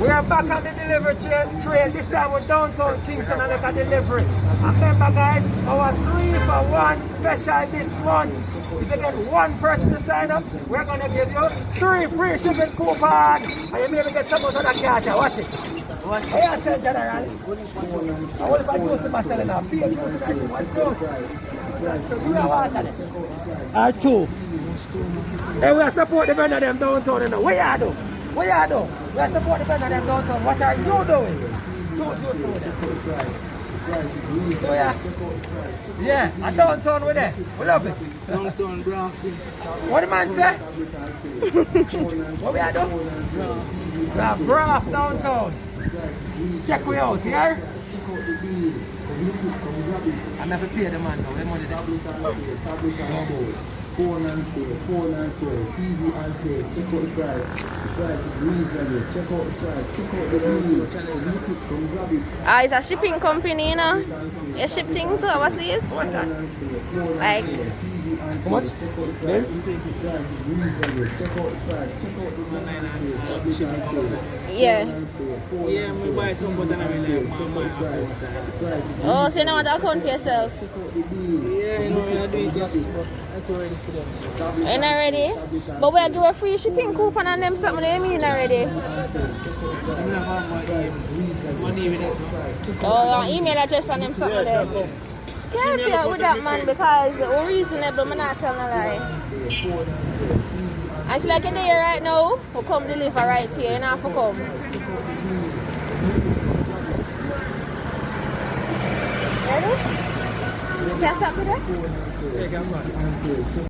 We are back on the delivery train. This time we're downtown Kingston and look at delivery. And remember guys, our 3-for-1 special this month. If you get one person to sign up, we're going to give you 3 free shipping coupons. And you maybe get some out of that catch. Watch it. Watch it. I said general. I want to buy juice to myself now. Beer juice to my one juice. Or 2. Hey, we are support the vendor them downtown. You know. What you do? What you do? We are support the vendor them downtown. What are you doing? Don't juice so yeah, and downtown with it. We love it. Downtown Braffy. What the man say? What we are doing? We are Braff downtown. Check we out here. I never pay the man though. The money there. Phone and sale, TV and sale, check out the price. The price is reasonable. Check out the price, check out the deal. Come grab it. It's a shipping company, you know. You ship things overseas. What's that? Like, how much? Yes? Check out the price, check out the yeah. Yeah, we buy some but I really Oh, so you know what to account for yourself? Yeah, you know, I do it just ready for them. You're not ready? But we'll give a free shipping coupon and them something they mean already. Oh, your email address and them something there. Can't be out with that man because we're reasonable, I'm not telling a lie. And it's like a day right now, we'll come deliver right here, you don't have to come. Ready? You can't stop with that? Yeah, come on.